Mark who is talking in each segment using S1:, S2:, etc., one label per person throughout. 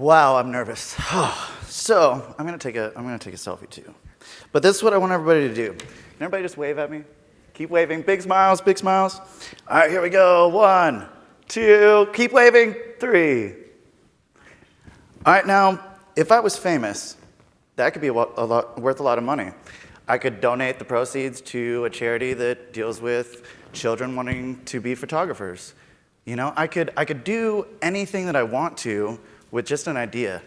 S1: Wow, I'm nervous. So I'm gonna take a selfie too. But this is what I want everybody to do. Can everybody just wave at me? Keep waving. Big smiles, big smiles. All right, here we go. 1, 2. Keep waving. 3. All right, now if I was famous, that could be worth a lot of money. I could donate the proceeds to a charity that deals with children wanting to be photographers. You know, I could do anything that I want to with just an idea.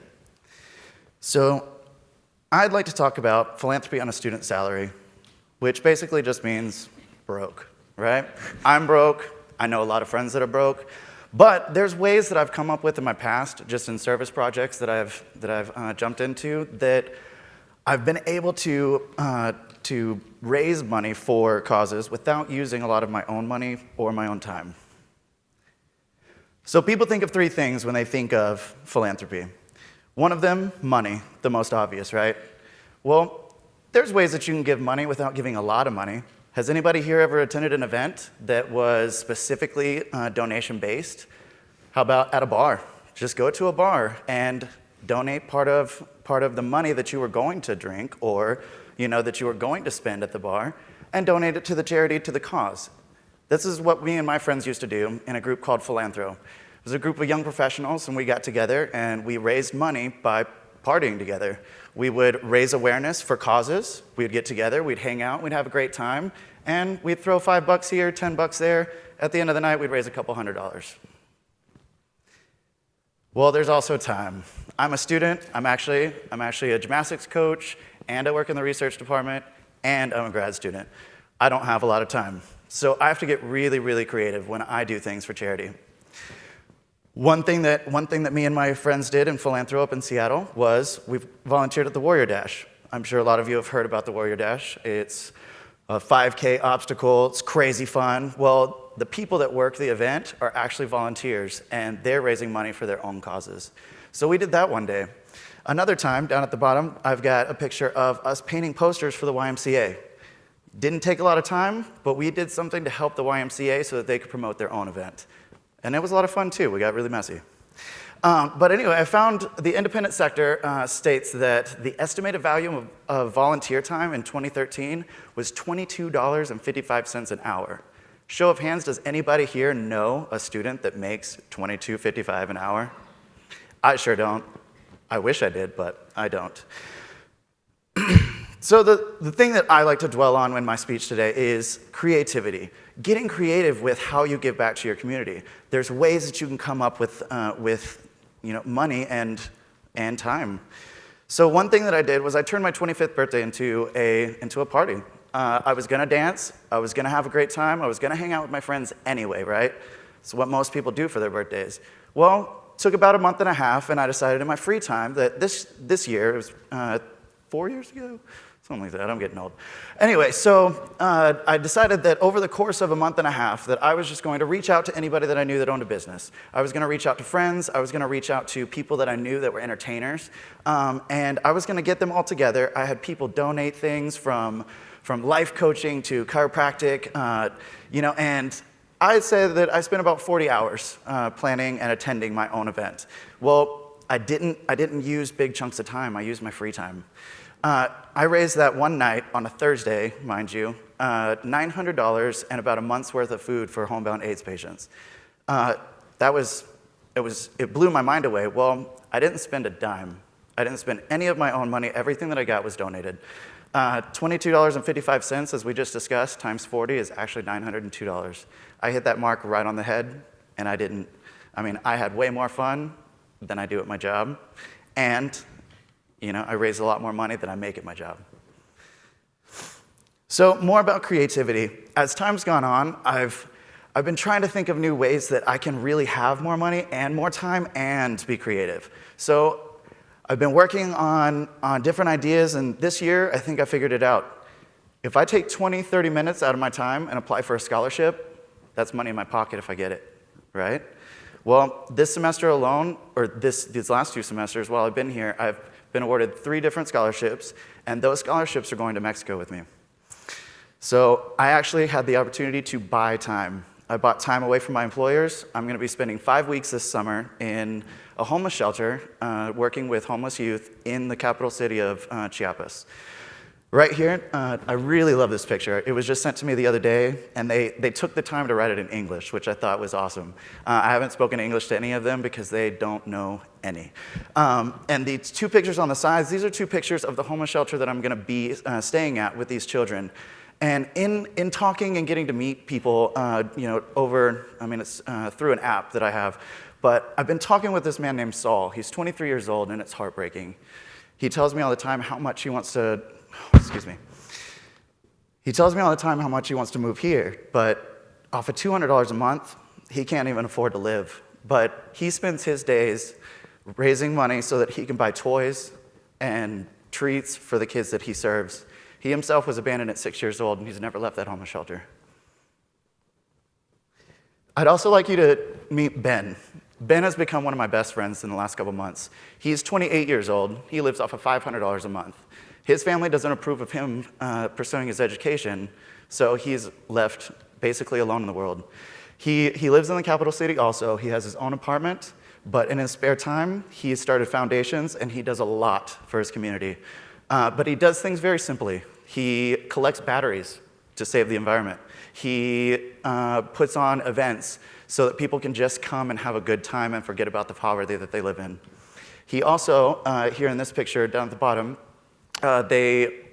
S1: So I'd like to talk about philanthropy on a student salary, which basically just means broke, right? I'm broke. I know a lot of friends that are broke. But there's ways that I've come up with in my past, just in service projects that I've jumped into, that I've been able to raise money for causes without using a lot of my own money or my own time. So people think of 3 things when they think of philanthropy. One of them, money, the most obvious, right? Well, there's ways that you can give money without giving a lot of money. Has anybody here ever attended an event that was specifically donation-based? How about at a bar? Just go to a bar and donate part of the money that you were going to drink or that you were going to spend at the bar and donate it to the charity, to the cause. This is what me and my friends used to do in a group called Philanthro. It was a group of young professionals, and we got together and we raised money by partying together. We would raise awareness for causes. We'd get together, we'd hang out, we'd have a great time, and we'd throw $5 here, $10 there. At the end of the night, we'd raise a couple $100. Well, there's also time. I'm a student. I'm actually a gymnastics coach, and I work in the research department, and I'm a grad student. I don't have a lot of time. So I have to get really, really creative when I do things for charity. One thing that me and my friends did in Philanthro up in Seattle was we volunteered at the Warrior Dash. I'm sure a lot of you have heard about the Warrior Dash. It's a 5K obstacle. It's crazy fun. Well, the people that work the event are actually volunteers, and they're raising money for their own causes. So we did that one day. Another time, down at the bottom, I've got a picture of us painting posters for the YMCA. Didn't take a lot of time, but we did something to help the YMCA so that they could promote their own event. And it was a lot of fun, too. We got really messy. But anyway, I found the independent sector states that the estimated value of volunteer time in 2013 was $22.55 an hour. Show of hands, does anybody here know a student that makes $22.55 an hour? I sure don't. I wish I did, but I don't. So the thing that I like to dwell on in my speech today is creativity. Getting creative with how you give back to your community. There's ways that you can come up with money and time. So one thing that I did was I turned my 25th birthday into a party. I was gonna dance, I was gonna have a great time, I was gonna hang out with my friends anyway, right? It's what most people do for their birthdays. Well, it took about a month and a half, and I decided in my free time that this year, it was 4 years ago? Something like that, I'm getting old. Anyway, so I decided that over the course of a month and a half that I was just going to reach out to anybody that I knew that owned a business. I was gonna reach out to friends, I was gonna reach out to people that I knew that were entertainers, and I was gonna get them all together. I had people donate things from life coaching to chiropractic, and I'd say that I spent about 40 hours planning and attending my own event. Well, I didn't use big chunks of time, I used my free time. I raised that one night on a Thursday, mind you, $900 and about a month's worth of food for homebound AIDS patients. It blew my mind away. Well, I didn't spend a dime. I didn't spend any of my own money. Everything that I got was donated. $22.55, as we just discussed, times 40 is actually $902. I hit that mark right on the head, and I had way more fun than I do at my job, and I raise a lot more money than I make at my job. So more about creativity. As time's gone on, I've been trying to think of new ways that I can really have more money and more time and be creative. So I've been working on different ideas, and this year I think I figured it out. If I take 20, 30 minutes out of my time and apply for a scholarship, that's money in my pocket if I get it, right? Well, this semester alone, or these last 2 semesters while I've been here, I've been awarded 3 different scholarships, and those scholarships are going to Mexico with me. So I actually had the opportunity to buy time. I bought time away from my employers. I'm going to be spending 5 weeks this summer in a homeless shelter, working with homeless youth in the capital city of Chiapas. Right here, I really love this picture. It was just sent to me the other day, and they took the time to write it in English, which I thought was awesome. I haven't spoken English to any of them because they don't know any. And these 2 pictures on the sides, these are 2 pictures of the homeless shelter that I'm going to be staying at with these children. And in talking and getting to meet people, it's through an app that I have, but I've been talking with this man named Saul. He's 23 years old, and it's heartbreaking. He tells me all the time how much he wants to, He tells me all the time how much he wants to move here, but off of $200 a month, he can't even afford to live. But he spends his days raising money so that he can buy toys and treats for the kids that he serves. He himself was abandoned at 6 years old, and he's never left that homeless shelter. I'd also like you to meet Ben. Ben has become one of my best friends in the last couple months. He's 28 years old. He lives off of $500 a month. His family doesn't approve of him pursuing his education, so he's left basically alone in the world. He lives in the capital city also. He has his own apartment, but in his spare time, he started foundations, and he does a lot for his community. But he does things very simply. He collects batteries to save the environment. He puts on events so that people can just come and have a good time and forget about the poverty that they live in. He also, here in this picture down at the bottom, they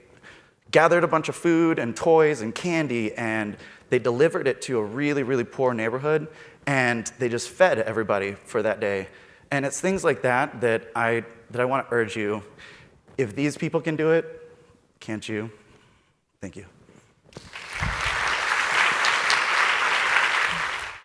S1: gathered a bunch of food and toys and candy, and they delivered it to a really, really poor neighborhood, and they just fed everybody for that day. And it's things like that that I want to urge you. If these people can do it, can't you? Thank you.